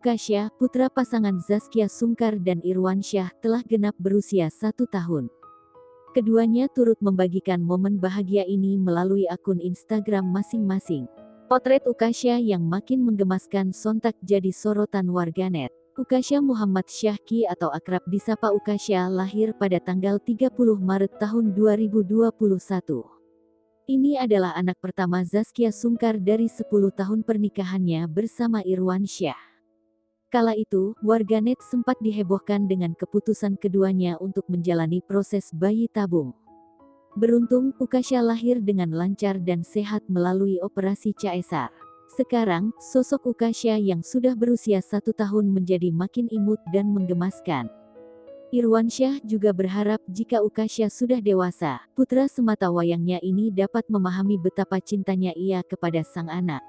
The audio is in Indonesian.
Ukasha, putra pasangan Zaskia Sungkar dan Irwansyah, telah genap berusia 1 tahun. Keduanya turut membagikan momen bahagia ini melalui akun Instagram masing-masing. Potret Ukasha yang makin menggemaskan sontak jadi sorotan warganet. Ukasha Muhammad Syahki atau akrab disapa Ukasha lahir pada tanggal 30 Maret tahun 2021. Ini adalah anak pertama Zaskia Sungkar dari 10 tahun pernikahannya bersama Irwansyah. Kala itu, warganet sempat dihebohkan dengan keputusan keduanya untuk menjalani proses bayi tabung. Beruntung, Ukasha lahir dengan lancar dan sehat melalui operasi caesar. Sekarang, sosok Ukasha yang sudah berusia 1 tahun menjadi makin imut dan menggemaskan. Irwansyah juga berharap jika Ukasha sudah dewasa, putra semata wayangnya ini dapat memahami betapa cintanya ia kepada sang anak.